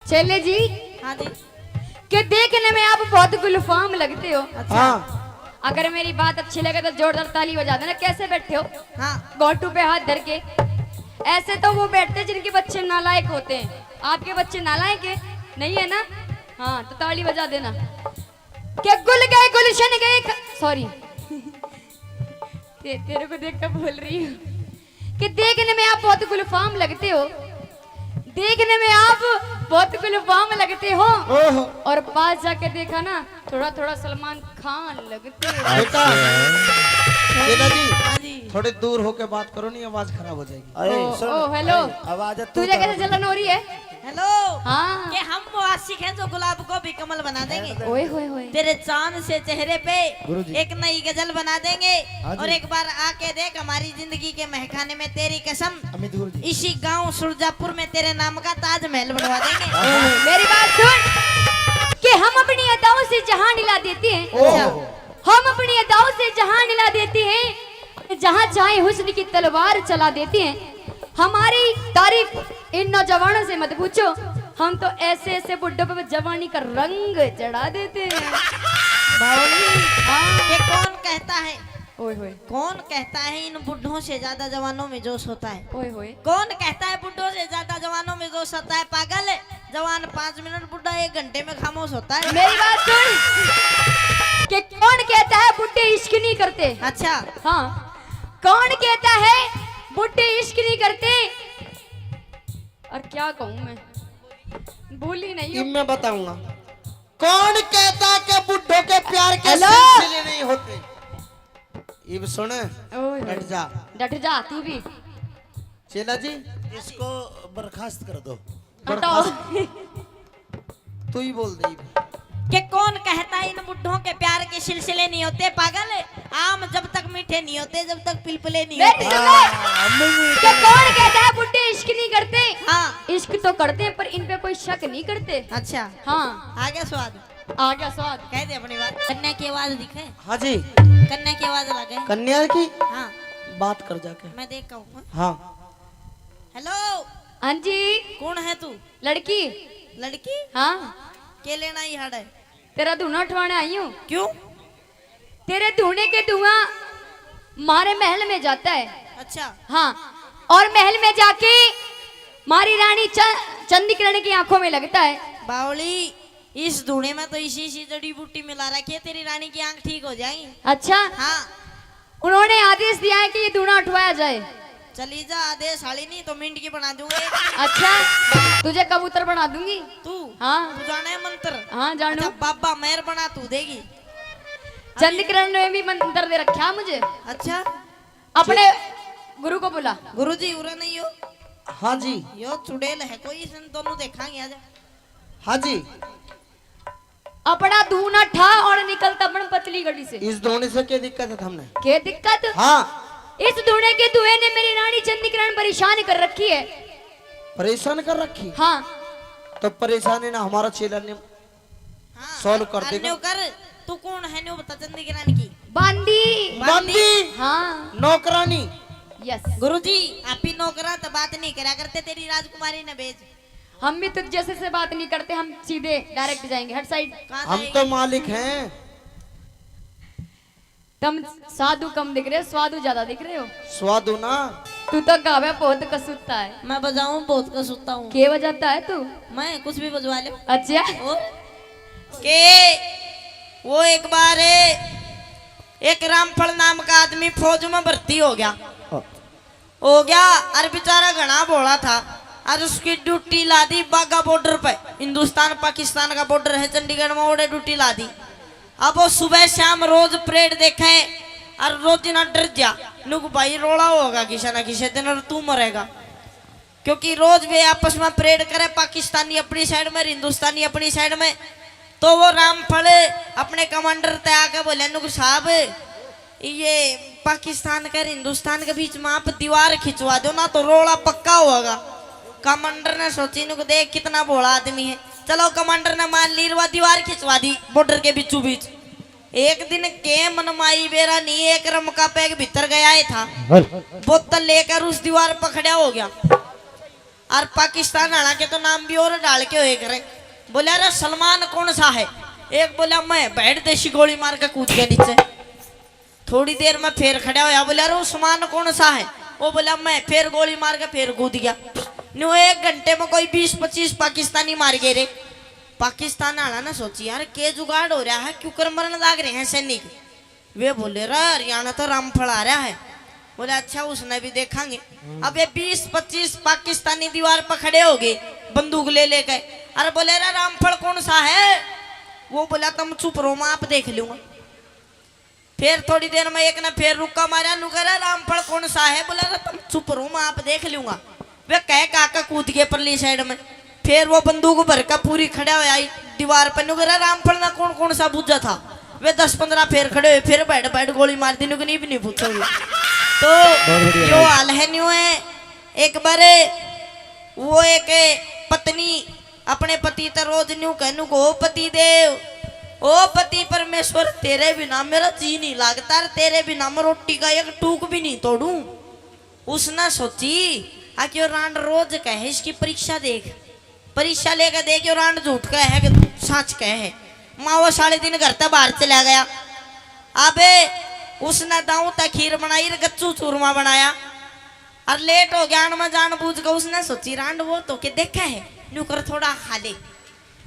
चले जी। हाँ जी। कि देखने में आप बहुत गुलफाम लगते हो। अच्छा। हाँ अगर मेरी बात अच्छी लगे तो जोरदार ताली बजा देना। कैसे बैठे हो? हाँ। गोटू पे हाथ धर के। ऐसे तो वो बैठते जिनके बच्चे नालायक होते हैं। आपके बच्चे नालायक है नहीं है ना? हाँ तो ताली बजा देना। क्या गुल गए गुलशन गए सॉरी तेरे को देख कर बोल रही हूँ कि देखने में आप बहुत गुलफाम लगते हो। देखने में आप बहुत गुलफाम लगते हो ओहो और पास जाके देखा ना थोड़ा थोड़ा सलमान खान लगते हो। बेटा बेटा जी हाँ जी। थोड़े दूर होके बात करो, नहीं आवाज खराब हो जाएगी। ओ हेलो, आवाज तुझे कैसे जलन हो रही है? हेलो। हाँ कि हम वो आशिक हैं जो गुलाब को भी कमल बना देंगे। ओए होए होए। तेरे चांद से चेहरे पे गुरुजी। एक नई गजल बना देंगे। हाँ जी। और एक बार आके देख हमारी जिंदगी के महकाने में तेरी कसम अमित गुरुजी। इसी गांव सुरजापुर में तेरे नाम का ताजमहल बनवा देंगे। मेरी बात सुन कि हम अपनी अदाओं से जहां हिला देते हैं। ओहो। हम अपनी अदाओं से जहां हिला देते हैं, जहां चाहे हुस्न की तलवार चला देते हैं। हमारी तारीफ इन नौजवानों से मत पूछो, हम तो ऐसे ऐसे बुड्ढों पे जवानी का रंग चढ़ा देते हैं। ये कौन कहता है? ओए होए कौन कहता है इन बुढ़ों से ज्यादा जवानों में जोश होता है? ओए होए। कौन कहता है बुढ़ों से ज्यादा जवानों में जोश होता है? पागल है। जवान 5 मिनट, बुढ़ा 1 घंटे में खामोश होता है। मेरी बात सुन कि कौन कहता है बुड्ढे इश्क नहीं करते? अच्छा। हाँ कौन कहता है बुड्ढे इश्क नहीं करते? और क्या कहूँ मैं, भूली नहीं ये हूँ। मैं बताऊंगा। कौन कहता कि बुड्ढों के प्यार के हेलो? सिलसिले नहीं होते? ये सुन, ओए होए। हट जा। डट जा तू भी। चेला जी इसको बर्खास्त कर दो। हटाओ। तू ही बोल दे। कि कौन कहता है इन बुढ़ों के प्यार के सिलसिले नहीं होते? पागल है। आम जब तक मीठे नहीं होते, जब तक पिलपिले नहीं मेरी होते। सुनो कि कौन कहता है बुड्ढे इश्क नहीं करते? हाँ। इश्क तो करते हैं पर इन पे कोई शक नहीं करते। अच्छा। हाँ आ गया स्वाद। आ गया स्वाद। कह दे अपनी बात। कन्या की आवाज दिखे। हाँ जी, कन्या की आवाज लगे। कन्या की हाँ बात कर जाके। मैं देख कहूँ। हाँ हेलो। हाँ जी। कौन है तू? लड़की। लड़की? हाँ के लेना ही हड़ है? तेरा धुना उठवाने आई हूँ। क्यों? तेरे धुने के धुआं मारे महल में जाता है। अच्छा। हाँ और महल में जाके मारी रानी चंद्रकिरण की आंखों में लगता है। बावली, इस धुने में तो इसी जड़ी बूटी मिला रखी है, तेरी रानी की आंख ठीक हो जाएगी। अच्छा हाँ। उन्होंने आदेश दिया है कि ये धुना उठवाया जाए। चली जा। आदेश हाली नहीं तो मिंट की बना दूंगे। अच्छा तुझे कबूतर बना दूंगी। तू? हाँ तू जाने है मंत्र? हाँ जानू। अच्छा बाबा मेहर बना तू देगी। चंद्रकिरण ने भी मंत्र दे रखा मुझे। अच्छा। अपने गुरु को बुला। गुरुजी उरे नहीं हो? हाँ जी। यो चुड़ैल है कोई, इन दोनों देखांगे। आजा। हाँ जी। अपना धूना ठा और निकलता बन पतली गली से। इस धोने से क्या दिक्कत है हमने? क्या दिक्कत? हाँ इस धुने के धुएं ने मेरी रानी चंद्रकिरण परेशान कर रखी है। परेशान कर रखी। हाँ तो परेशानी ना हमारा चेला ने हाँ। सॉल्व कर देगा। अन्यो कर। तू कौन है? न्यू बता। चंदी की रानी की बांदी। बंदी हाँ नौकरानी। यस। गुरुजी आप ही नौकरा तो बात नहीं करा करते, तेरी राजकुमारी ने भेज। हम भी तुझ जैसे से बात नहीं करते, हम सीधे डायरेक्ट जाएंगे। हट साइड। कहाँ हम जाएगी? तो मालिक हैं। तुम साधु कम दिख रहे हो, स्वादु ज्यादा दिख रहे हो। स्वादु ना। तू तो गावे बहुत कसूता है। मैं बजाऊं बहुत का सुनता हूँ। के बजाता है तू? मैं कुछ भी बजवा ले। अच्छा और के वो एक बार एक रामफल नाम का आदमी फौज में भर्ती हो गया। अरे बेचारा घना भोला था। आज उसकी ड्यूटी ला दी बाघा बॉर्डर पे। हिंदुस्तान पाकिस्तान का बॉर्डर है चंडीगढ़ में, ओडे ड्यूटी ला दी। अब वो सुबह शाम रोज परेड देखे और रोज ना डर जा नुक भाई रोड़ा होगा किसी ना किसी दिन और तू मरेगा। क्योंकि रोज वे आपस में परेड करे, पाकिस्तानी अपनी साइड में, हिंदुस्तानी अपनी साइड में। तो वो रामफल अपने कमांडर ते आके बोले नुक साहब ये पाकिस्तान का हिंदुस्तान के बीच में आप दीवार खिंचवा दो ना तो रोड़ा पक्का होगा। कमांडर ने सोची नुक देख कितना भोला आदमी है। चलो कमांडर ने मान ली, दीवार खिंचवा दी बॉर्डर के बीचों बीच। एक दिन के मनमाई बेरा नहीं, एक रमका पैग भीतर गया ही था, बोतल लेकर उस दीवार पर खड़ा हो गया। और पाकिस्तान वाला के तो नाम भी और डाल के हुए करे। बोले अरे सलमान कौन सा है? एक बोला मैं, बैठ देशी गोली मार के कूद गया नीचे। थोड़ी देर में फिर खड़ा होया, बोले अरे उस्मान कौन सा है? वो बोला मैं, फिर गोली मार के फिर कूद गया। न्यू 1 घंटे में कोई 20-25 पाकिस्तानी मार गए रे। पाकिस्तान वाला ना सोची यार के जुगाड़ हो रहा है, क्यों कर मरने लग रहे हैं सैनिक। वे बोले रे हरियाणा तो रामफल आ रहा है। बोले अच्छा उसने भी देखेंगे। अब ये 20-25 पाकिस्तानी दीवार पर खड़े हो गए बंदूक ले लेके। अरे बोले रे रामफल कौन सा है? वो बोला तुम चुप रहो, मैं आप देख लूंगा। फिर थोड़ी देर में एक ने फिर रुका मारा, नु कह रामफल कौन सा है? बोला तुम चुप रहो, मैं आप देख लूंगा। वे कह काका कूद के परली साइड में। फिर वो बंदूक भर का पूरी खड़ा हो आई दीवार पर। नु कह रामफल ना कौन कौन सा बुझा था? वे 10-15 फिर खड़े हुए, फिर बैठ बैठ गोली मार दी। नुक नहीं भी नहीं पूछोगे तो यो हाल है। न्यू है एक बार वो एक पत्नी अपने पति तर रोज न्यू कहनू को, ओ पति देव, ओ पति परमेश्वर, तेरे बिना मेरा जी नहीं लगता, तेरे बिना मैं रोटी का एक टूक भी नहीं तोड़ू। उसने सोची आके रांड रोज कहे इसकी परीक्षा देख, परीक्षा लेकर देख रांड झूठ का है कि सच कहे है। माँ वो 3.5 दिन घर तक बाहर चला गया। अबे उसने दाऊ तक खीर बनाई, गच्चू चूरमा बनाया और लेट हो गया में जान बूझ कर उसने सोची रांड वो तो के देखा है न्यू कर थोड़ा खा ले।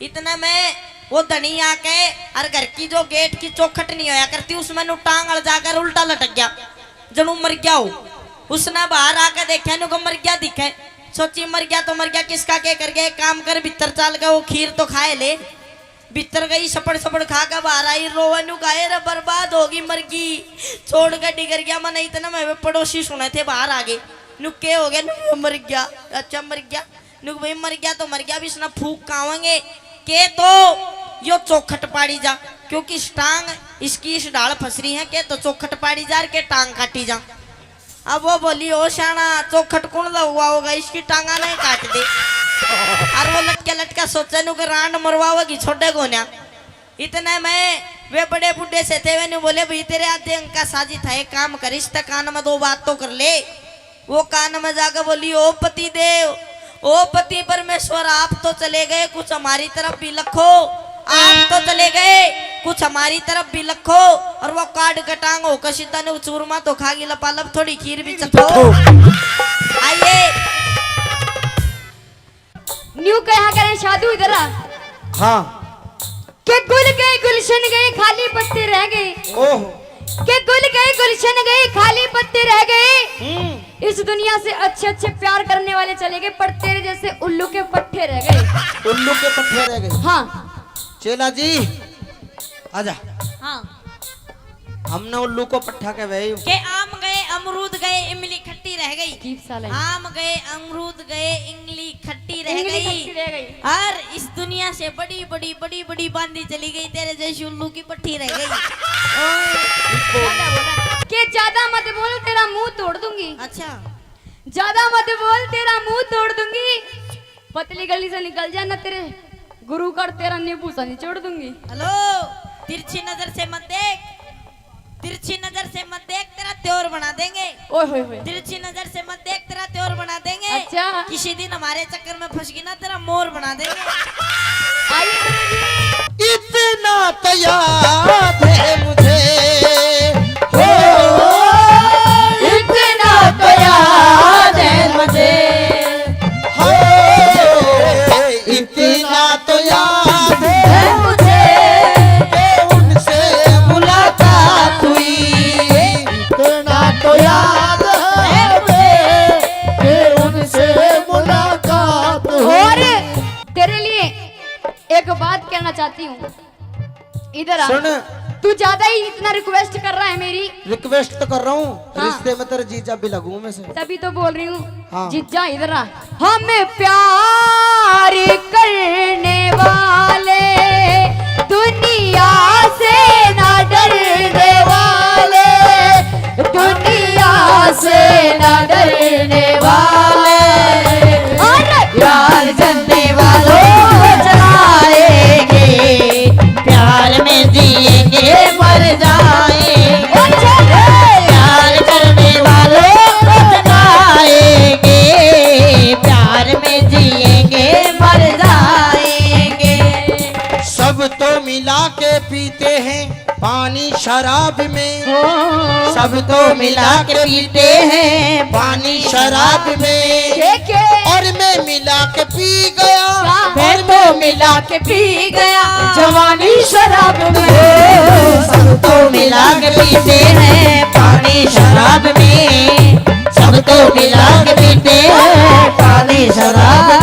इतना में वो धनी आके और घर की जो गेट की चौखट नहीं होया करती उसमें नु टांग अड़ जाकर उल्टा लटक गया, जनू मर गया हो। उसने बाहर आकर देखा नु को मर गया दिखे। सोची मर गया तो मर गया, किसका के कर गया, काम कर भीतर चाल के वो खीर तो खाए ले। भीतर गई सपड़ सपड़ खा कर बाहर आई, रोवे नु गाये रे बर्बाद होगी मर गई, छोड़ कर डिगर गया। मैंने इतना मैं पड़ोसी सुने थे बाहर आ गए। नुके हो गया, नु मर गया, अच्छा मर गया, नु भाई मर गया तो मर गया। अभी इसने फूक खावेंगे के तो यो चौखट पाड़ी जा, क्योंकि इस टांग इसकी इस डाल फसरी है के तो चौखट पाड़ी जा के टांग काटी जा। अब वो बोली ओ शाना चौखट कौन हुआ होगा, इसकी टांगा नहीं काट दे। और वो लटका लटका सोचा नु रांड मरवाओगी छोटे गोन्या। इतने में वे बड़े बुढ़े से थे, वे बोले भाई तेरे आधे अंक का साजिश था, एक काम कर इस कान में 2 बात तो कर ले। वो कान में जाकर बोली ओ पति देव, ओ पति परमेश्वर, आप तो चले गए, कुछ हमारी तरफ भी लखो। आप तो चले गए, कुछ हमारी तरफ भी लखो। और वो काट कटांग हो कशिता ने चूरमा तो खागी लपालब, थोड़ी खीर भी चखो। आइए न्यू कहा करें साधु इधर आ। हाँ के गुल गए गुलशन गए खाली पत्ते रह गए, ओह के गुल गए गुलशन गए खाली पत्ते रह गए। इस दुनिया से अच्छे अच्छे प्यार करने वाले चले गए, पर तेरे जैसे उल्लू के पट्टे रह गए। उल्लू के पट्टे रह गए। हाँ चेला जी आजा, हाँ हमने उल्लू को पट्टा के भाई के आम गए अमरूद गए इमली खट्टी रह गई। अजीब सा लगा। आम गए अमरूद गए इमली खट्टी रह इमली गई। खट्टी रह गई। और इस दुनिया से बड़ी बड़ी बड़ी बड़ी बांदी चली गई, तेरे जैसी उल्लू की पट्टी रह गई। के ज्यादा मत बोल तेरा मुंह तोड़ दूंगी। अच्छा ज्यादा मत बोल तेरा मुंह तोड़ दूंगी। पतली गली से निकल जा ना तेरे गुरु कर तेरा नींबू सा निचोड़ दूंगी। हेलो, तिरछी नजर से मत देख, तिरछी नजर से मत देख, तेरा त्योर बना देंगे। ओए होए होए। तिरछी नजर से मत देख, तेरा त्योर बना देंगे। अच्छा। किसी दिन हमारे चक्कर में फंस गई ना, तेरा मोर बना देंगे। आइए गुरुजी। इतना तो याद है मुझे, हो इतना तो याद है मुझे, हो इतना तो याद है मुझे कि उनसे मुलाकात हुई। इतना तो याद है मुझे कि उनसे मुलाकात हुई। और तेरे लिए एक बात कहना चाहती हूँ, इधर आ। सुन, तू ज्यादा ही इतना रिक्वेस्ट कर रहा है मेरी। रिक्वेस्ट तो कर रहा हूँ, हाँ। रिश्ते में तेरे जीजा भी लगूं मैं से। तभी तो बोल रही हूँ। हाँ। जीजा इधर आ। हमें प्यार करने वाले दुनिया से ना डरने वाले, दुनिया से ना डरने वाले, प्यार करने वालों जलाएंगे, प्यार में जिएंगे मर जाएंगे, प्यार करने वालों को जलाएंगे, प्यार में मिला के पीते हैं पानी शराब में, सब तो मिला के पीते हैं पानी शराब में। के और मैं मिला के पी गया, मैं तो मिला के पी गया जवानी शराब में। सब तो मिला के पीते हैं पानी शराब में, सब तो मिला के पीते हैं पानी शराब